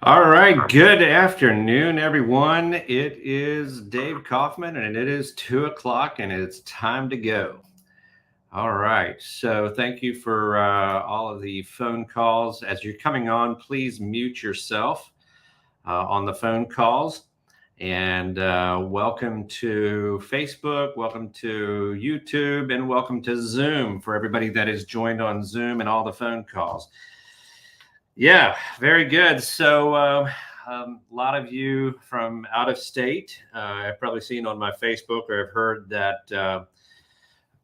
All right, good afternoon, everyone. It is Dave Kauffan, and it is 2 o'clock, and it's time to go. All right, so thank you for all of the phone calls. As you're coming on, please mute yourself on the phone calls. And welcome to Facebook, welcome to YouTube, and welcome to Zoom for everybody that is joined on Zoom and all the phone calls. Yeah, very good. So, a lot of you from out of state, I've probably seen on my Facebook or have heard that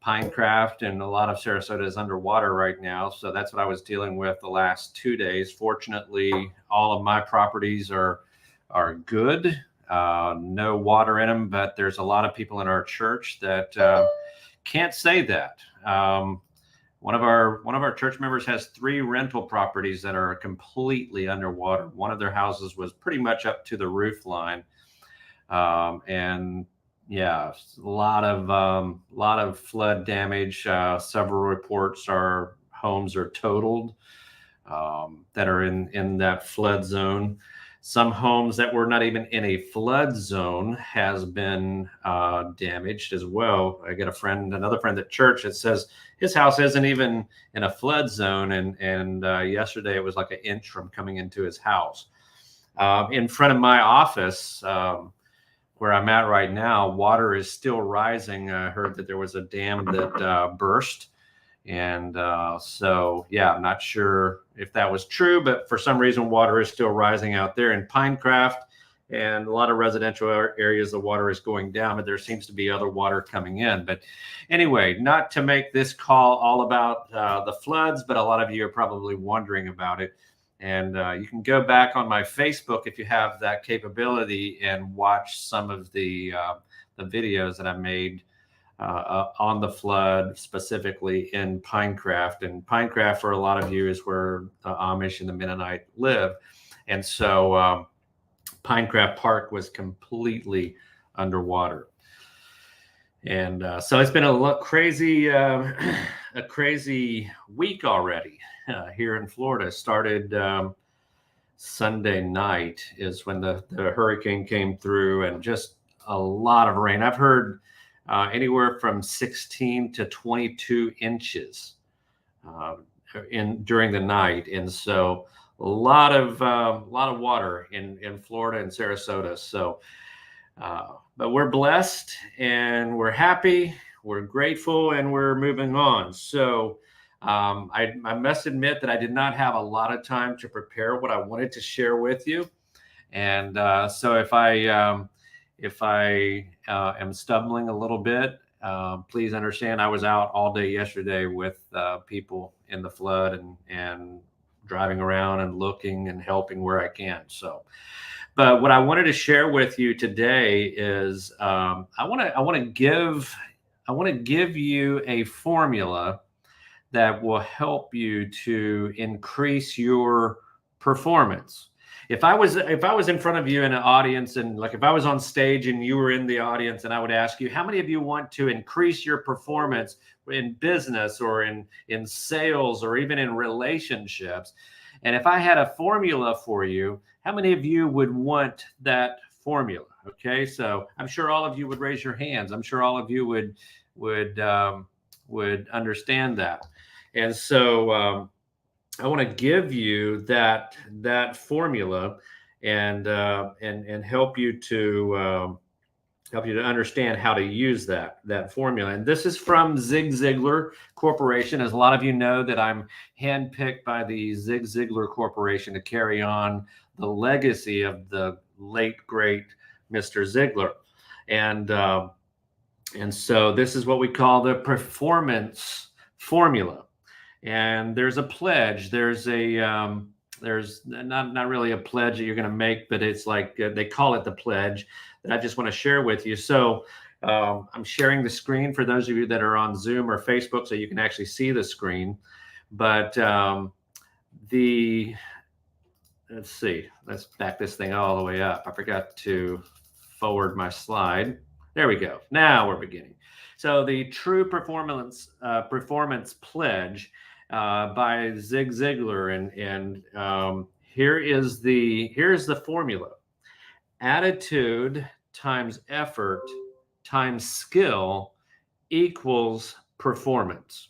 Pinecraft and a lot of Sarasota is underwater right now. So that's what I was dealing with the last 2 days. Fortunately, all of my properties are good. No water in them, but there's a lot of people in our church that can't say that. One of our church members has 3 rental properties that are completely underwater. One of their houses was pretty much up to the roof line, and yeah, a lot of flood damage. Several reports are homes are totaled that are in that flood zone. Some homes that were not even in a flood zone has been damaged as well. I get another friend at church that says his house isn't even in a flood zone, and yesterday it was like an inch from coming into his house. In front of my office, where I'm at right now, water is still rising. I heard that there was a dam that burst. And so, yeah, I'm not sure if that was true, but for some reason, water is still rising out there in Pinecraft, and a lot of residential areas, the water is going down, but there seems to be other water coming in. But anyway, not to make this call all about the floods, but a lot of you are probably wondering about it. And you can go back on my Facebook if you have that capability and watch some of the videos that I made on the flood, specifically in Pinecraft. And Pinecraft, for a lot of you, is where the Amish and the Mennonite live. And so Pinecraft Park was completely underwater. And so it's been a crazy week already here in Florida. Started Sunday night is when the hurricane came through, and just a lot of rain. I've heard anywhere from 16 to 22 inches during the night, and so a lot of water in Florida and Sarasota. So, but we're blessed and we're happy, we're grateful, and we're moving on. So, I must admit that I did not have a lot of time to prepare what I wanted to share with you, and so if I am stumbling a little bit, please understand I was out all day yesterday with people in the flood and driving around and looking and helping where I can. So, but what I wanted to share with you today is I want to give you a formula that will help you to increase your performance. If I was in front of you in an audience, and like if I was on stage and you were in the audience, and I would ask you, how many of you want to increase your performance in business or in sales or even in relationships? And if I had a formula for you, how many of you would want that formula? Okay, so I'm sure all of you would raise your hands. I'm sure all of you would understand that. And so I want to give you that formula and help you to understand how to use that formula. And this is from Ziglar Corporation. As a lot of you know, that I'm handpicked by the Ziglar Corporation to carry on the legacy of the late great Mr. Ziglar, and so this is what we call the performance formula. And there's a pledge. There's not really a pledge that you're going to make, but it's like they call it the pledge that I just want to share with you. So I'm sharing the screen for those of you that are on Zoom or Facebook, so you can actually see the screen. But let's see. Let's back this thing all the way up. I forgot to forward my slide. There we go. Now we're beginning. So the True Performance Pledge by Zig Ziglar, and here's the formula. Attitude times effort times skill equals performance.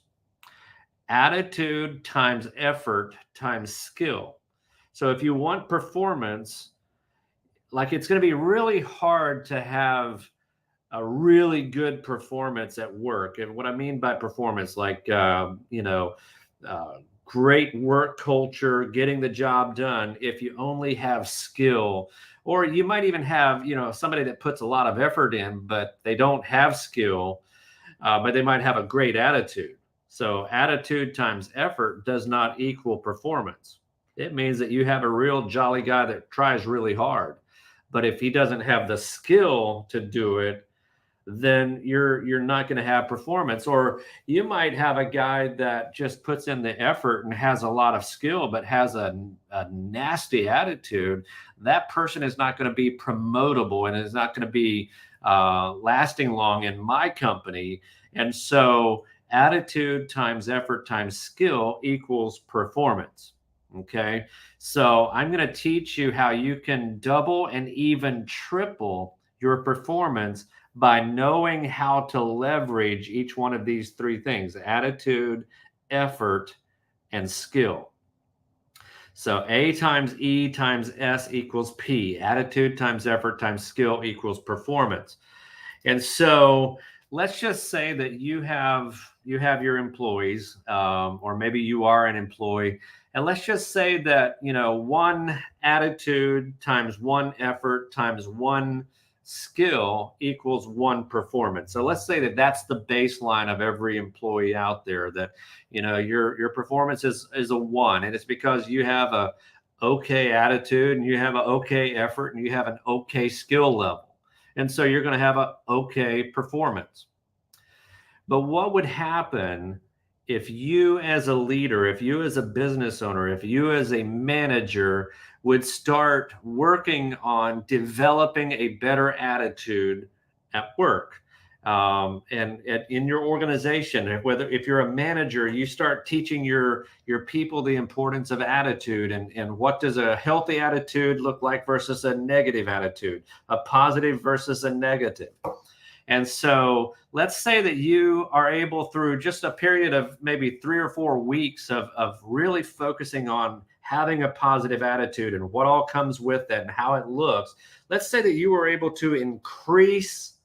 Attitude times effort times skill. So if you want performance, like, it's going to be really hard to have a really good performance at work. And what I mean by performance, like, uh, great work culture, getting the job done, if you only have skill, or you might even have, somebody that puts a lot of effort in, but they don't have skill, but they might have a great attitude. So attitude times effort does not equal performance. It means that you have a real jolly guy that tries really hard. But if he doesn't have the skill to do it, then you're not going to have performance. Or you might have a guy that just puts in the effort and has a lot of skill, but has a nasty attitude. That person is not going to be promotable and is not going to be lasting long in my company. And so attitude times effort times skill equals performance. Okay. So I'm going to teach you how you can double and even triple your performance by knowing how to leverage each one of these three things: attitude, effort, and skill. So A times E times S equals P. Attitude times effort times skill equals performance. And so let's just say that you have your employees, or maybe you are an employee, and let's just say that one attitude times one effort times one skill equals one performance. So let's say that that's the baseline of every employee out there, that your performance is a 1, and it's because you have a okay attitude and you have an okay effort and you have an okay skill level. And so you're going to have a okay performance. But what would happen if you as a leader, if you as a business owner, if you as a manager would start working on developing a better attitude at work, and in your organization? Whether, if you're a manager, you start teaching your people the importance of attitude, and what does a healthy attitude look like versus a negative attitude, a positive versus a negative. And so let's say that you are able, through just a period of maybe 3 or 4 weeks of really focusing on having a positive attitude and what all comes with that and how it looks. Let's say that you were able to increase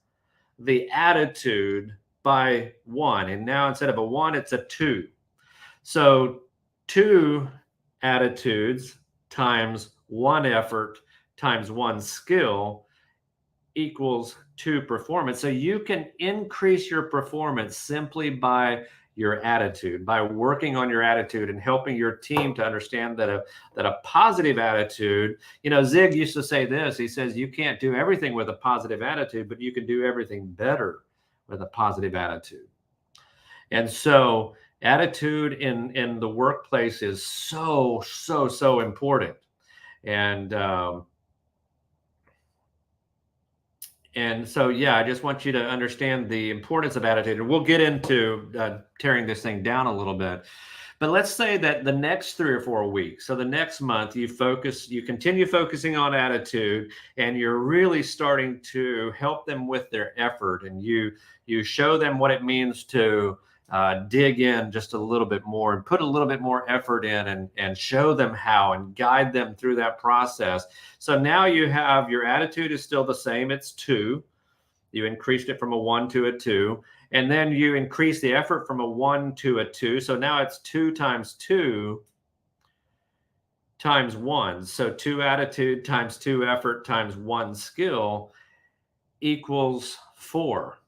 the attitude by 1. And now instead of a 1, it's a 2. So 2 attitudes times 1 effort times 1 skill equals 2 performance. So you can increase your performance simply by your attitude, by working on your attitude and helping your team to understand that a positive attitude, Zig used to say this. He says, you can't do everything with a positive attitude, but you can do everything better with a positive attitude. And so attitude in the workplace is so important. And so, yeah, I just want you to understand the importance of attitude. And we'll get into tearing this thing down a little bit. But let's say that the next 3 or 4 weeks, so the next month, you continue focusing on attitude, and you're really starting to help them with their effort. And you show them what it means to dig in just a little bit more and put a little bit more effort in, and show them how and guide them through that process. So now you have, your attitude is still the same. It's 2. You increased it from a 1 to a 2. And then you increase the effort from a 1 to a 2. So now it's 2 times 2 times 1. So 2 attitude times 2 effort times 1 skill equals 4.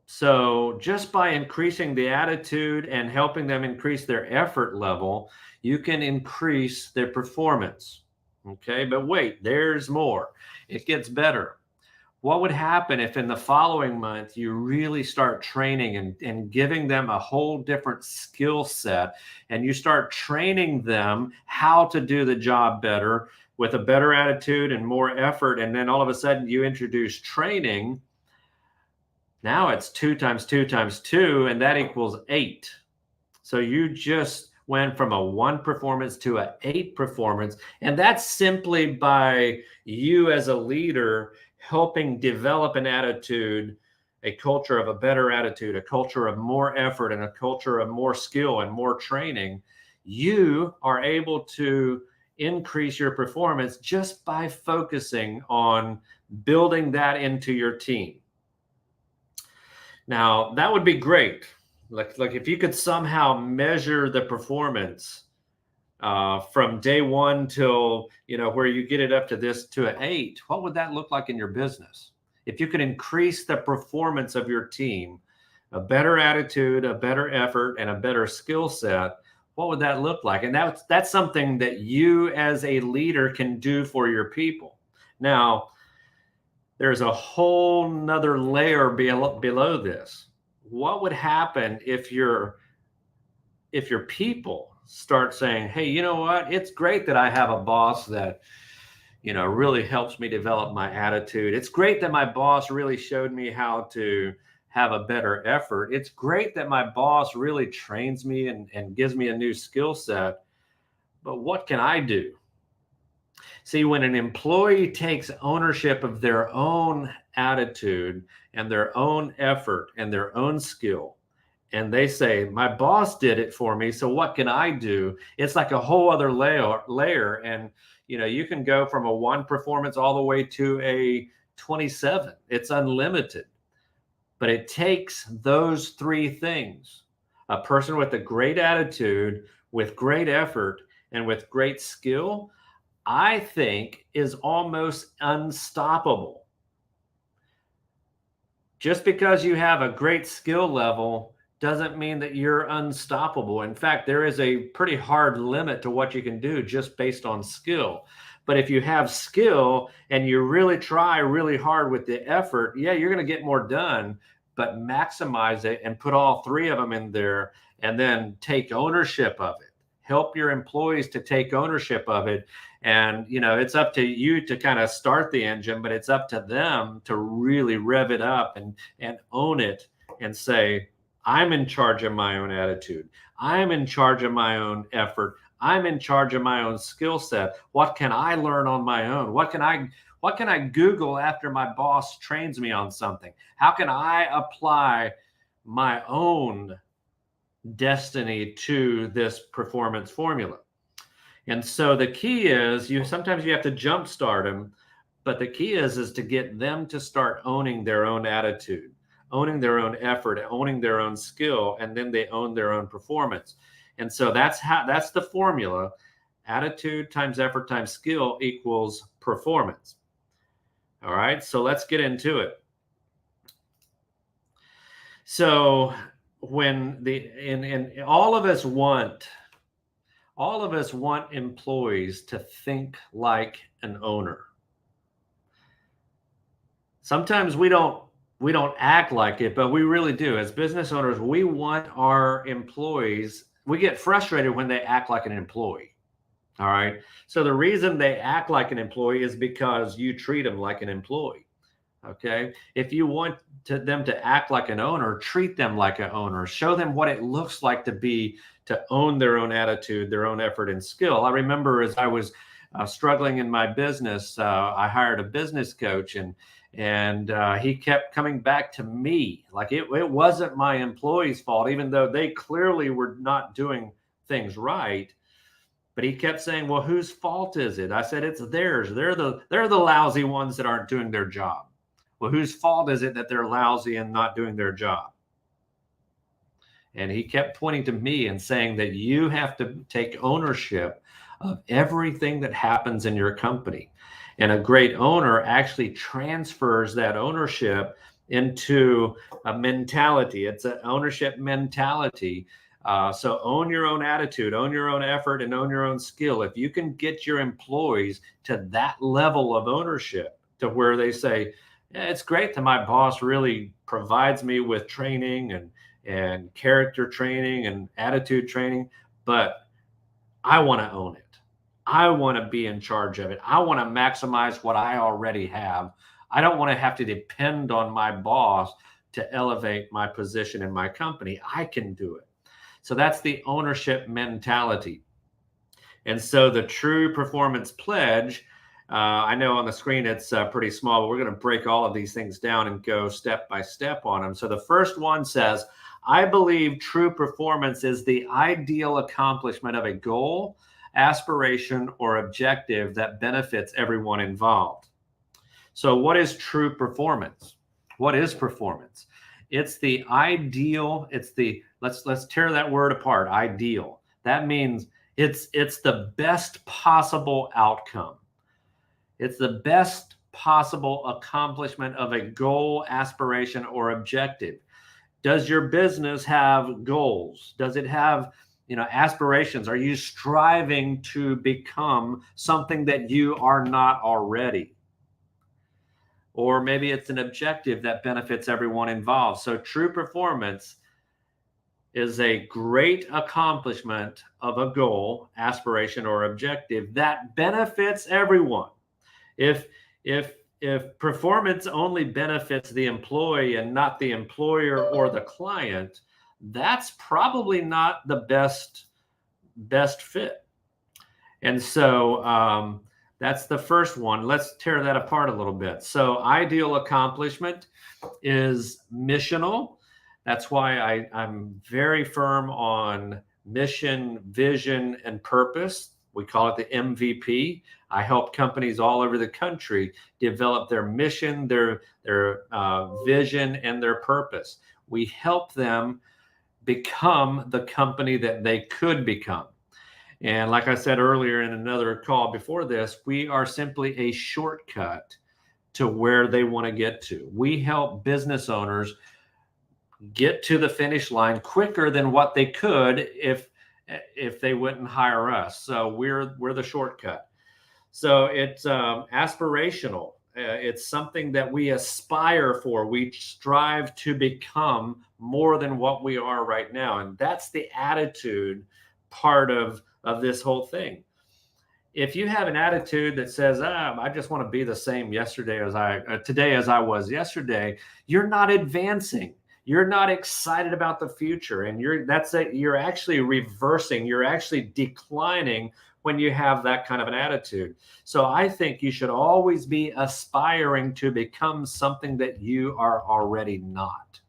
So just by increasing the attitude and helping them increase their effort level, you can increase their performance. Okay, but wait, there's more. It gets better. What would happen if in the following month you really start training and giving them a whole different skill set, and you start training them how to do the job better with a better attitude and more effort, and then all of a sudden you introduce training? Now it's 2 times 2 times 2, and that equals 8. So you just went from a 1 performance to an 8 performance. And that's simply by you as a leader helping develop an attitude, a culture of a better attitude, a culture of more effort, and a culture of more skill and more training. You are able to increase your performance just by focusing on building that into your team. Now, that would be great. Like if you could somehow measure the performance from day one till, where you get it up to an 8, what would that look like in your business? If you could increase the performance of your team, a better attitude, a better effort, and a better skill set, what would that look like? And that's something that you as a leader can do for your people. Now, there's a whole nother layer below this. What would happen if your people start saying, hey, you know what? It's great that I have a boss that, really helps me develop my attitude. It's great that my boss really showed me how to have a better effort. It's great that my boss really trains me and gives me a new skill set. But what can I do? See, when an employee takes ownership of their own attitude and their own effort and their own skill, and they say, my boss did it for me, so what can I do? It's like a whole other layer. And, you can go from a 1 performance all the way to a 27. It's unlimited. But it takes those 3 things: a person with a great attitude, with great effort, and with great skill, I think is almost unstoppable. Just because you have a great skill level doesn't mean that you're unstoppable. In fact, there is a pretty hard limit to what you can do just based on skill. But if you have skill and you really try really hard with the effort, yeah, you're going to get more done, but maximize it and put all 3 of them in there and then take ownership of it. Help your employees to take ownership of it. And, it's up to you to kind of start the engine, but it's up to them to really rev it up and own it and say, I'm in charge of my own attitude. I'm in charge of my own effort. I'm in charge of my own skill set. What can I learn on my own? What can I Google after my boss trains me on something? How can I apply my own destiny to this performance formula? And so the key is sometimes you have to jumpstart them, but the key is to get them to start owning their own attitude, owning their own effort, owning their own skill, and then they own their own performance. And so that's the formula. Attitude times effort times skill equals performance. All right, so let's get into it. So when all of us want employees to think like an owner. Sometimes we don't act like it, but we really do. As business owners, we want our employees, we get frustrated when they act like an employee. All right. So the reason they act like an employee is because you treat them like an employee. Okay. If you want them to act like an owner, treat them like an owner. Show them what it looks like to own their own attitude, their own effort and skill. I remember as I was struggling in my business, I hired a business coach, and he kept coming back to me. Like it wasn't my employees' fault, even though they clearly were not doing things right. But he kept saying, well, whose fault is it? I said, it's theirs. They're the lousy ones that aren't doing their job. Well, whose fault is it that they're lousy and not doing their job? And he kept pointing to me and saying that you have to take ownership of everything that happens in your company. And a great owner actually transfers that ownership into a mentality. It's an ownership mentality. So own your own attitude, own your own effort, and own your own skill. If you can get your employees to that level of ownership, to where they say, yeah, it's great that my boss really provides me with training and character training and attitude training, but I want to own it. I want to be in charge of it. I want to maximize what I already have. I don't want to have to depend on my boss to elevate my position in my company. I can do it. So that's the ownership mentality. And so the true performance pledge, I know on the screen it's pretty small, but we're going to break all of these things down and go step by step on them. So the first one says, I believe true performance is the ideal accomplishment of a goal, aspiration, or objective that benefits everyone involved. So what is true performance? What is performance? It's the ideal, let's tear that word apart, ideal. That means it's the best possible outcome. It's the best possible accomplishment of a goal, aspiration, or objective. Does your business have goals? Does it have, aspirations? Are you striving to become something that you are not already? Or maybe it's an objective that benefits everyone involved. So true performance is a great accomplishment of a goal, aspiration, or objective that benefits everyone. If performance only benefits the employee and not the employer or the client, that's probably not the best fit. And so that's the first one. Let's tear that apart a little bit. So ideal accomplishment is missional. That's why I'm very firm on mission, vision, and purpose. We call it the MVP. I help companies all over the country develop their mission, their vision, and their purpose. We help them become the company that they could become. And like I said earlier in another call before this, we are simply a shortcut to where they want to get to. We help business owners get to the finish line quicker than what they could if they wouldn't hire us. So we're the shortcut. So it's aspirational. It's something that we aspire for. We strive to become more than what we are right now. And that's the attitude part of this whole thing. If you have an attitude that says, I just want to be the same today as I was yesterday, you're not advancing. You're not excited about the future. And you're actually reversing. You're actually declining when you have that kind of an attitude. So I think you should always be aspiring to become something that you are already not.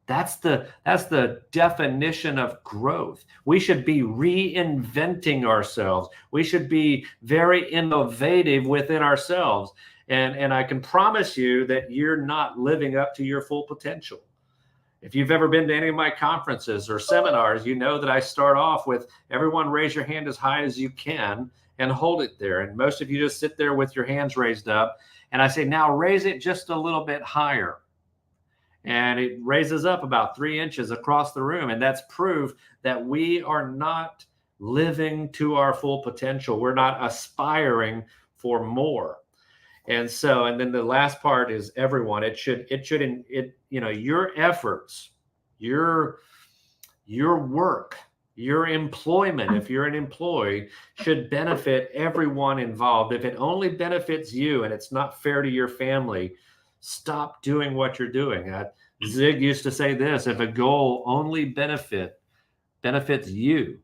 That's the definition of growth. We should be reinventing ourselves. We should be very innovative within ourselves. And I can promise you that you're not living up to your full potential. If you've ever been to any of my conferences or seminars, you know that I start off with everyone raise your hand as high as you can and hold it there. And most of you just sit there with your hands raised up. And I say, now raise it just a little bit higher. And it raises up about 3 inches across the room. And that's proof that we are not living to our full potential. We're not aspiring for more. And then the last part is everyone. Your efforts, your work, your employment, if you're an employee, should benefit everyone involved. If it only benefits you and it's not fair to your family, stop doing what you're doing. Zig used to say this: if a goal only benefits you,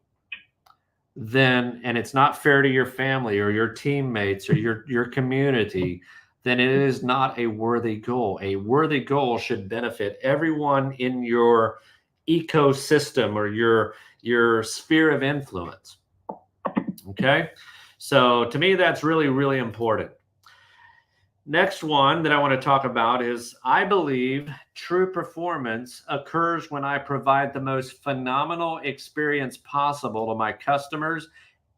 then, and it's not fair to your family or your teammates or your community, then it is not a worthy goal. A worthy goal should benefit everyone in your ecosystem or your sphere of influence. Okay? So to me, that's really, really important. Next one that I want to talk about is, I believe true performance occurs when I provide the most phenomenal experience possible to my customers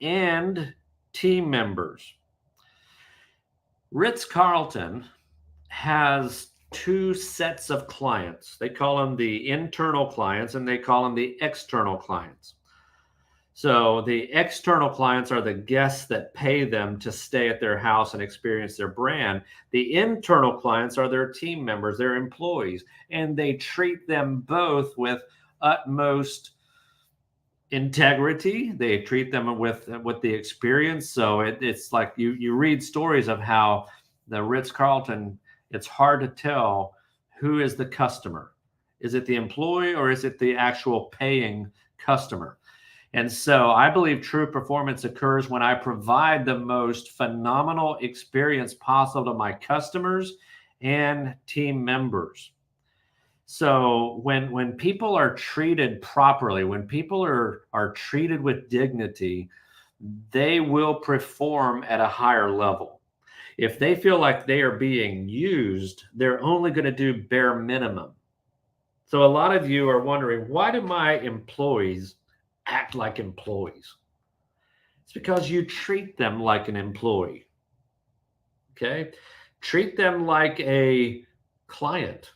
and team members. Ritz-Carlton has two sets of clients. They call them the internal clients and they call them the external clients. So the external clients are the guests that pay them to stay at their house and experience their brand. The internal clients are their team members, their employees, and they treat them both with utmost integrity. They treat them with the experience. So it's like you read stories of how the Ritz-Carlton, it's hard to tell who is the customer Is it the employee or is it the actual paying customer? And so I believe true performance occurs when I provide the most phenomenal experience possible to my customers and team members. So when people are treated properly, when people are treated with dignity, they will perform at a higher level. If they feel like they are being used, they're only going to do bare minimum. So a lot of you are wondering, why do my employees act like employees? It's because you treat them like an employee. Okay? Treat them like a client.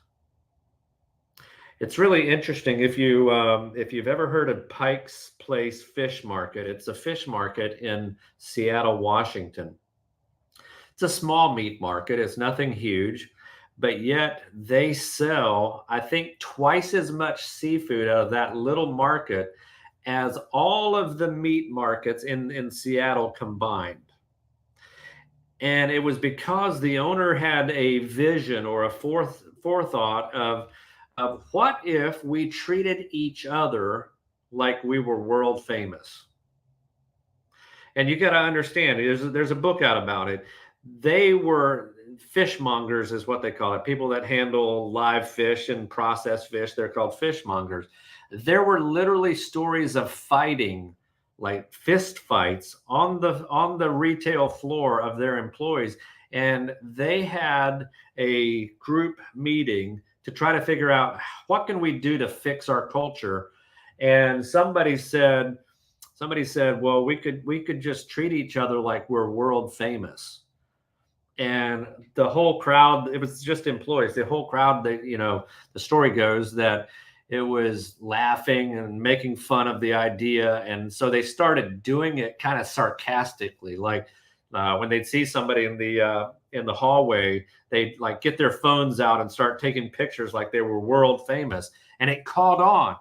It's really interesting if you've ever heard of Pike's Place Fish Market. It's a fish market in Seattle, Washington. It's a small meat market. It's nothing huge, but yet they sell, I think, twice as much seafood out of that little market as all of the meat markets in Seattle combined. And it was because the owner had a vision or a forethought of what if we treated each other like we were world famous. And you got to understand, there's a book out about it. They were fishmongers, is what they call it. People that handle live fish and processed fish, they're called fishmongers. There were literally stories of fighting, like fist fights on the retail floor of their employees. And they had a group meeting to try to figure out, what can we do to fix our culture? And somebody said, well, we could just treat each other like we're world famous. And the whole crowd, it was just employees, the whole crowd, the story goes that it was laughing and making fun of the idea. And so they started doing it kind of sarcastically, like when they'd see somebody in the hallway, they'd like get their phones out and start taking pictures like they were world famous. And it caught on.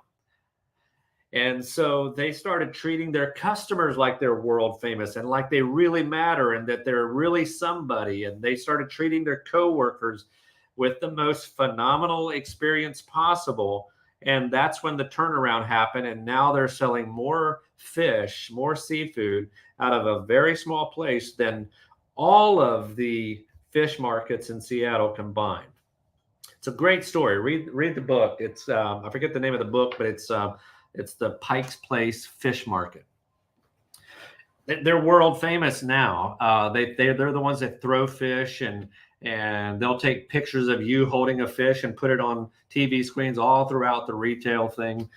And so they started treating their customers like they're world famous and like they really matter and that they're really somebody. And they started treating their coworkers with the most phenomenal experience possible. And that's when the turnaround happened. And now they're selling more fish, more seafood out of a very small place than all of the fish markets in Seattle combined. It's a great story. Read the book. It's I forget the name of the book, but it's the Pike's Place Fish Market. They're world famous now. They're the ones that throw fish, and they'll take pictures of you holding a fish and put it on TV screens all throughout the retail thing.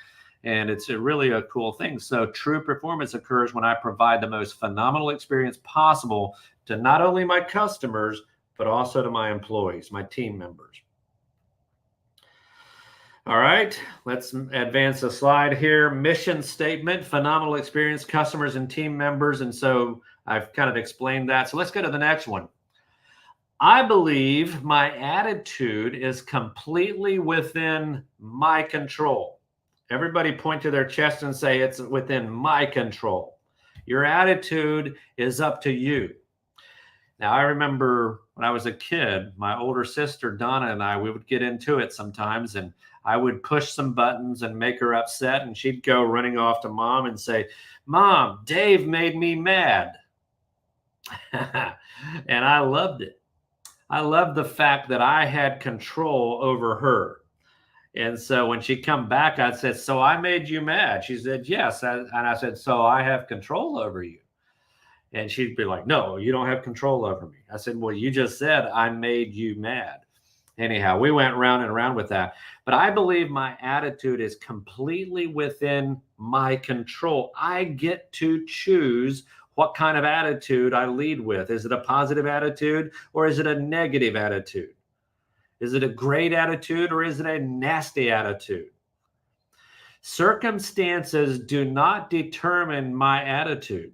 And it's really a cool thing. So true performance occurs when I provide the most phenomenal experience possible to not only my customers, but also to my employees, my team members. All right, let's advance a slide here. Mission statement, phenomenal experience, customers and team members. And so I've kind of explained that. So let's go to the next one. I believe my attitude is completely within my control. Everybody point to their chest and say, it's within my control. Your attitude is up to you. Now, I remember when I was a kid, my older sister, Donna, and I, we would get into it sometimes, and I would push some buttons and make her upset, and she'd go running off to mom and say, Mom, Dave made me mad. And I loved it. I loved the fact that I had control over her. And so when she'd come back, I said, so I made you mad? She said, yes. And I said, so I have control over you? And she'd be like, no, you don't have control over me. I said, well, you just said I made you mad. Anyhow, we went round and round with that. But I believe my attitude is completely within my control. I get to choose what kind of attitude I lead with. Is it a positive attitude or is it a negative attitude? Is it a great attitude or is it a nasty attitude? Circumstances do not determine my attitude.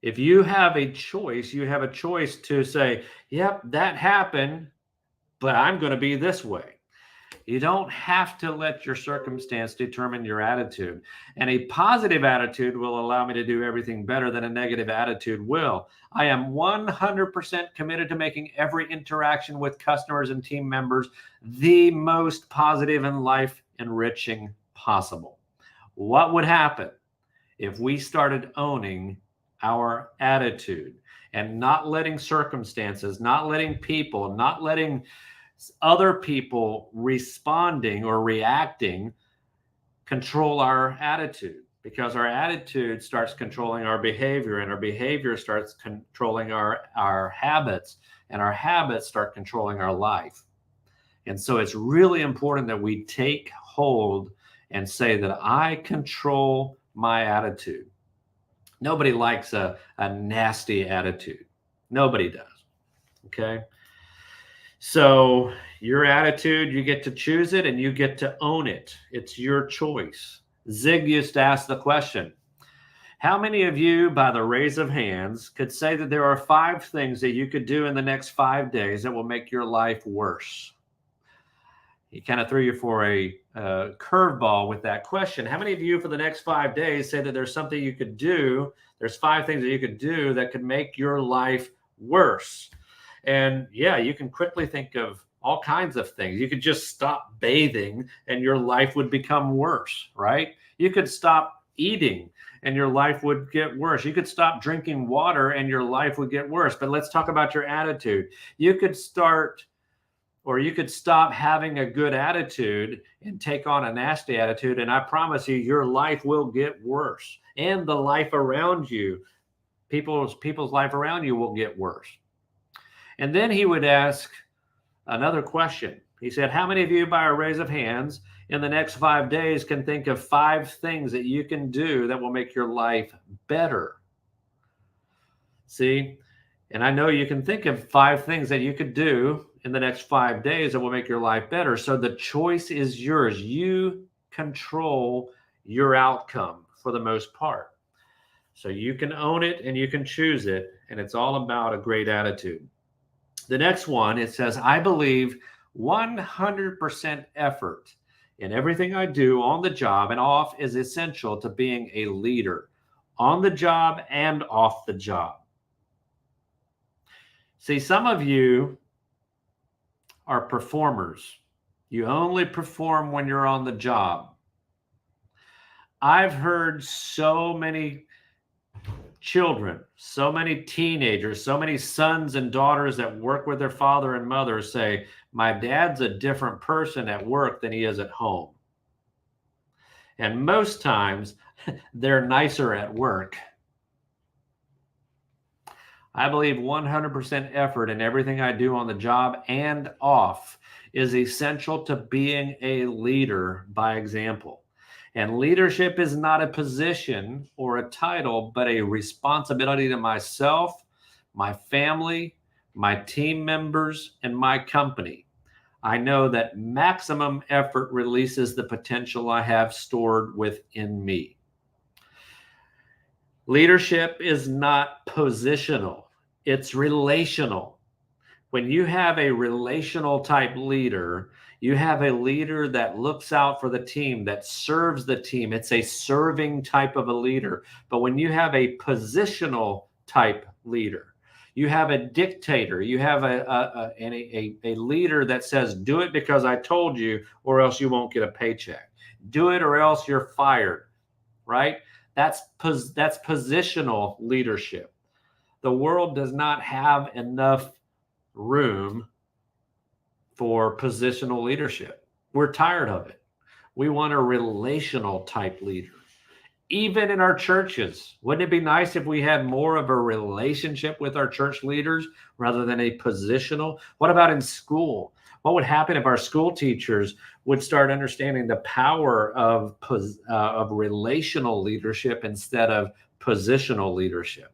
If you have a choice, you have a choice to say, yep, that happened, but I'm going to be this way. You don't have to let your circumstance determine your attitude. And a positive attitude will allow me to do everything better than a negative attitude will. I am 100% committed to making every interaction with customers and team members the most positive and life enriching possible. What would happen if we started owning our attitude and not letting circumstances, not letting people, not letting other people responding or reacting control our attitude? Because our attitude starts controlling our behavior, and our behavior starts controlling our habits, and our habits start controlling our life. And so it's really important that we take hold and say that I control my attitude. Nobody likes a nasty attitude. Nobody does. Okay. So your attitude, you get to choose it and you get to own it. It's your choice. Zig used to ask the question, how many of you, by the raise of hands, could say that there are 5 things that you could do in the next 5 days that will make your life worse? He kind of threw you for a curveball with that question. How many of you for the next 5 days say that there's something you could do? There's 5 things that you could do that could make your life worse. And yeah, you can quickly think of all kinds of things. You could just stop bathing and your life would become worse, right? You could stop eating and your life would get worse. You could stop drinking water and your life would get worse. But let's talk about your attitude. You could start, or you could stop having a good attitude and take on a nasty attitude. And I promise you, your life will get worse. And the life around you, people's life around you will get worse. And then he would ask another question. He said, how many of you, by a raise of hands, in the next 5 days can think of 5 things that you can do that will make your life better? See, and I know you can think of 5 things that you could do in the next 5 days that will make your life better. So the choice is yours. You control your outcome for the most part. So you can own it and you can choose it. And it's all about a great attitude. The next one, it says, I believe 100% effort in everything I do on the job and off is essential to being a leader on the job and off the job. See, some of you are performers. You only perform when you're on the job. I've heard so many children, so many teenagers, so many sons and daughters that work with their father and mother say, my dad's a different person at work than he is at home. And most times they're nicer at work. I believe 100% effort in everything I do on the job and off is essential to being a leader by example. And leadership is not a position or a title, but a responsibility to myself, my family, my team members, and my company. I know that maximum effort releases the potential I have stored within me. Leadership is not positional, it's relational. When you have a relational type leader, you have a leader that looks out for the team, that serves the team. It's a serving type of a leader. But when you have a positional type leader, you have a dictator, you have a leader that says, do it because I told you, or else you won't get a paycheck. Do it or else you're fired, right? That's positional leadership. The world does not have enough room for positional leadership. We're tired of it. We want a relational type leader. Even in our churches, wouldn't it be nice if we had more of a relationship with our church leaders rather than a positional? What about in school? What would happen if our school teachers would start understanding the power of relational leadership instead of positional leadership?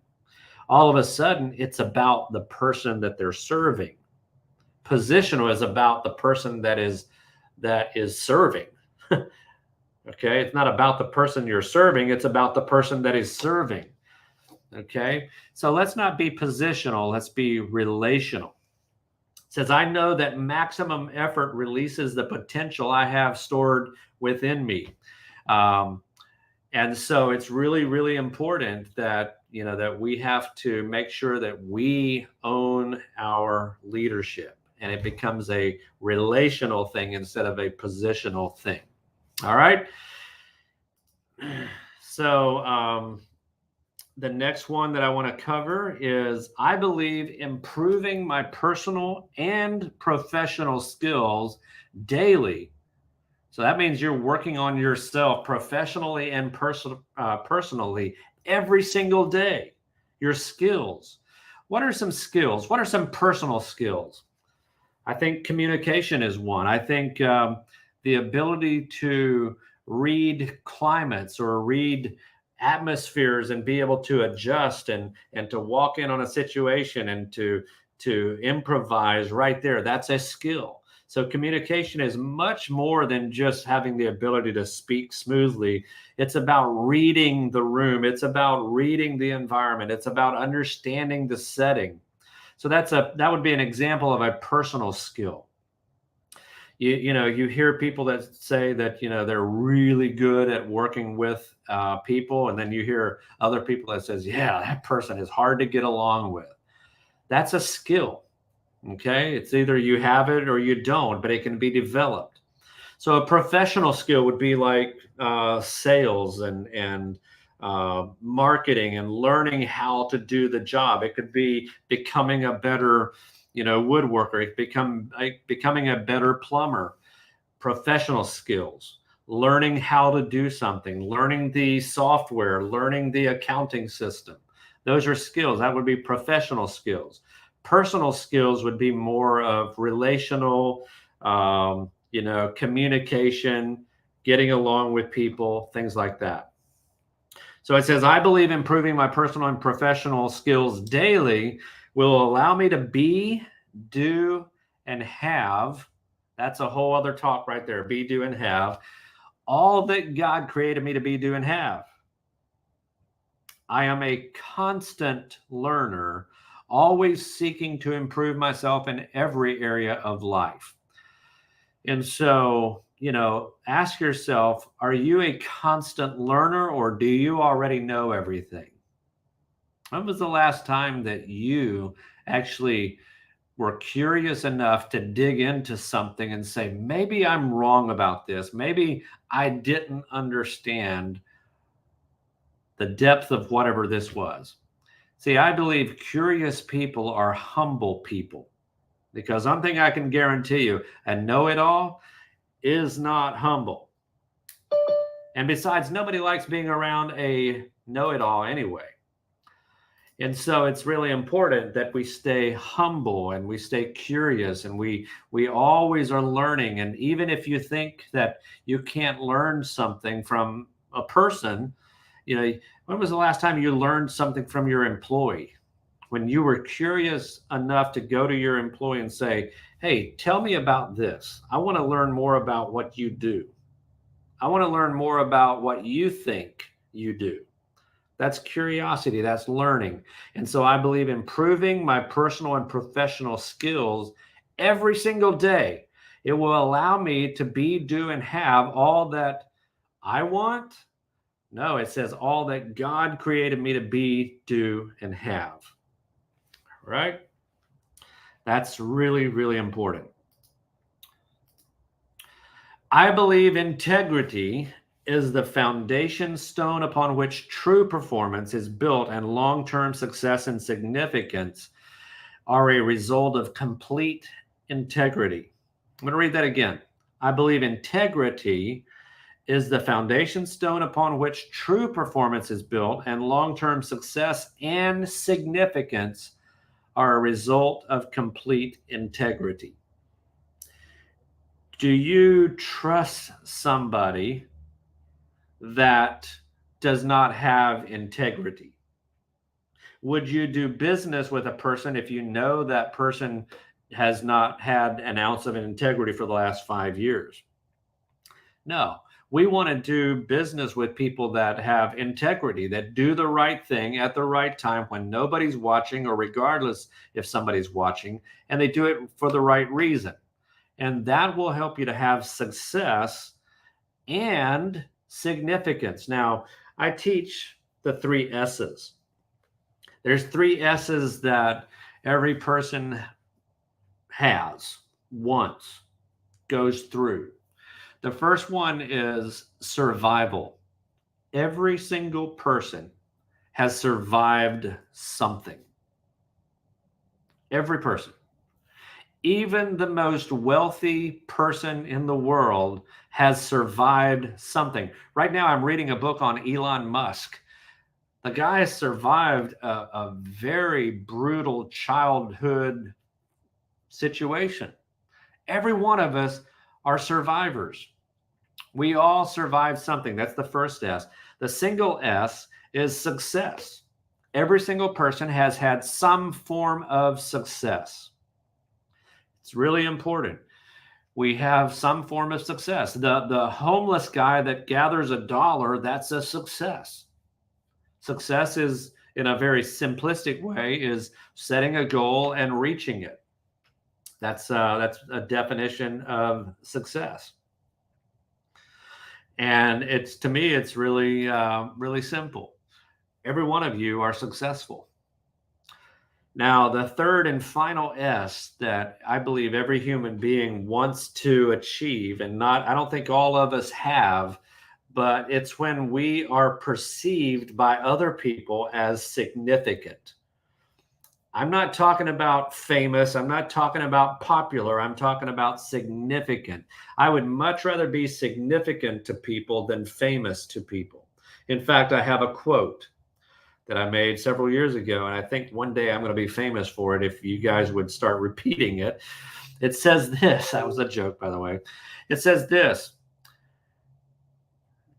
All of a sudden, it's about the person that they're serving. Positional is about the person that is serving. Okay, it's not about the person you're serving, it's about the person that is serving. Okay, so let's not be positional, let's be relational. says, I know that maximum effort releases the potential I have stored within me. And so it's really, really important that, that we have to make sure that we own our leadership and it becomes a relational thing instead of a positional thing. All right. So the next one that I want to cover is, I believe improving my personal and professional skills daily. So that means you're working on yourself professionally and personally every single day. Your skills. What are some skills? What are some personal skills? I think communication is one. I think the ability to read climates or read atmospheres and be able to adjust and to walk in on a situation and to improvise right there. That's a skill. So communication is much more than just having the ability to speak smoothly. It's about reading the room. It's about reading the environment. It's about understanding the setting. So that would be an example of a personal skill. You hear people that say that, they're really good at working with people. And then you hear other people that says, yeah, that person is hard to get along with. That's a skill. Okay. It's either you have it or you don't, but it can be developed. So a professional skill would be like sales and marketing and learning how to do the job. It could be becoming a better woodworker, becoming a better plumber. Professional skills, learning how to do something, learning the software, learning the accounting system. Those are skills. That would be professional skills. Personal skills would be more of relational, communication, getting along with people, things like that. So it says, I believe improving my personal and professional skills daily will allow me to be, do, and have. That's a whole other talk right there. Be, do, and have all that God created me to be, do, and have. I am a constant learner, always seeking to improve myself in every area of life. And so, ask yourself, are you a constant learner or do you already know everything? When was the last time that you actually were curious enough to dig into something and say, maybe I'm wrong about this. Maybe I didn't understand the depth of whatever this was. See, I believe curious people are humble people, because one thing I can guarantee you, a know-it-all is not humble. And besides, nobody likes being around a know-it-all anyway. And so it's really important that we stay humble and we stay curious, and we always are learning. And even if you think that you can't learn something from a person, when was the last time you learned something from your employee? When you were curious enough to go to your employee and say, hey, tell me about this. I want to learn more about what you do. I want to learn more about what you think you do. That's curiosity. That's learning. And so I believe improving my personal and professional skills every single day, it will allow me to be, do, and have all that I want. No, it says all that God created me to be, do, and have. Right? That's really, really important. I believe integrity is the foundation stone upon which true performance is built, and long-term success and significance are a result of complete integrity. I'm going to read that again. I believe integrity is the foundation stone upon which true performance is built, and long-term success and significance are a result of complete integrity. Do you trust somebody that does not have integrity? Would you do business with a person if you know that person has not had an ounce of integrity for the last 5 years? No. We want to do business with people that have integrity, that do the right thing at the right time when nobody's watching, or regardless if somebody's watching, and they do it for the right reason. And that will help you to have success and significance. Now, I teach the 3 S's. There's 3 S's that every person has, once, goes through. The first one is survival. Every single person has survived something. Every person. Even the most wealthy person in the world has survived something. Right now, I'm reading a book on Elon Musk. The guy survived a very brutal childhood situation. Every one of us are survivors. We all survived something. That's the first S. The single S is success. Every single person has had some form of success. It's really important. We have some form of success. The homeless guy that gathers $1, that's a success. Success is, in a very simplistic way, is setting a goal and reaching it. That's a definition of success. And it's, to me, it's really, really simple. Every one of you are successful. Now, the third and final S that I believe every human being wants to achieve, and I don't think all of us have, but it's when we are perceived by other people as significant. I'm not talking about famous. I'm not talking about popular. I'm talking about significant. I would much rather be significant to people than famous to people. In fact, I have a quote that I made several years ago, and I think one day I'm going to be famous for it if you guys would start repeating it. It says this. That was a joke, by the way. It says this: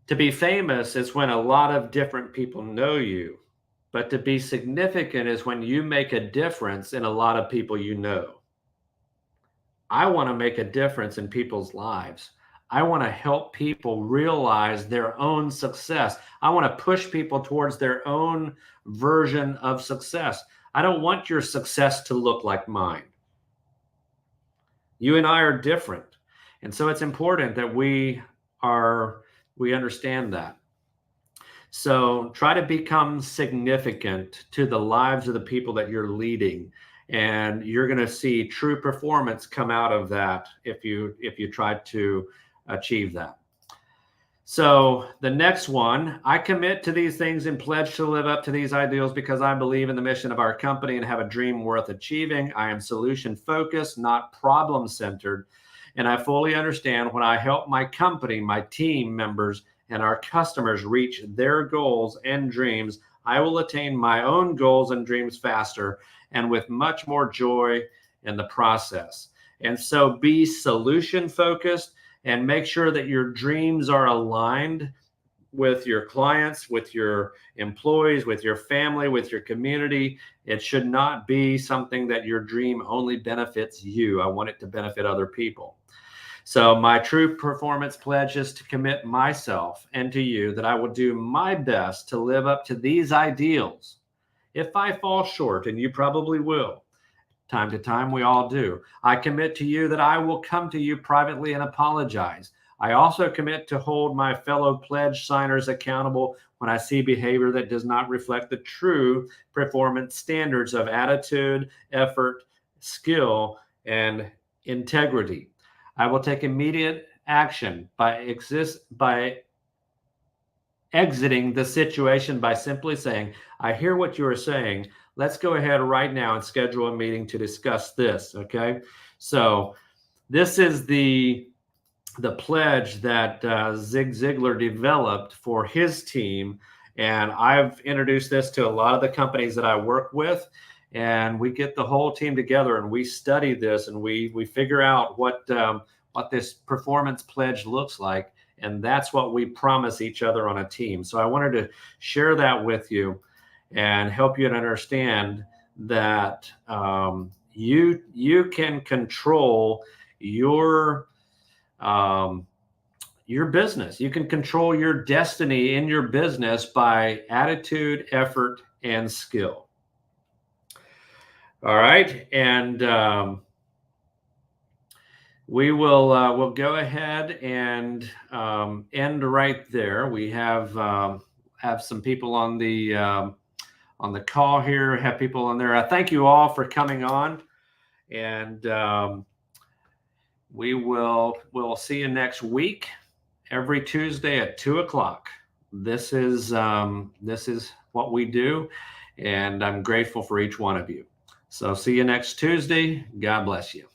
to be famous is when a lot of different people know you. But to be significant is when you make a difference in a lot of people you know. I want to make a difference in people's lives. I want to help people realize their own success. I want to push people towards their own version of success. I don't want your success to look like mine. You and I are different. And so it's important that we understand that. So try to become significant to the lives of the people that you're leading, and you're going to see true performance come out of that if you try to achieve that. So the next one, I commit to these things and pledge to live up to these ideals because I believe in the mission of our company and have a dream worth achieving. I am solution focused, not problem centered. And I fully understand when I help my company, my team members, and our customers reach their goals and dreams, I will attain my own goals and dreams faster and with much more joy in the process. And so be solution focused and make sure that your dreams are aligned with your clients, with your employees, with your family, with your community. It should not be something that your dream only benefits you. I want it to benefit other people. So my true performance pledge is to commit myself and to you that I will do my best to live up to these ideals. If I fall short, and you probably will, time to time we all do, I commit to you that I will come to you privately and apologize. I also commit to hold my fellow pledge signers accountable when I see behavior that does not reflect the true performance standards of attitude, effort, skill, and integrity. I will take immediate action by exiting the situation by simply saying, I hear what you are saying. Let's go ahead right now and schedule a meeting to discuss this. Okay. So this is the pledge that Zig Ziglar developed for his team. And I've introduced this to a lot of the companies that I work with. And we get the whole team together and we study this and we figure out what this performance pledge looks like. And that's what we promise each other on a team. So I wanted to share that with you and help you to understand that you can control your your business. You can control your destiny in your business by attitude, effort, and skill. All right. And we'll go ahead and end right there. We have some people on the call here, have people on there. Thank you all for coming on, and we'll see you next week, every Tuesday at 2:00. This is what we do, and I'm grateful for each one of you. So see you next Tuesday. God bless you.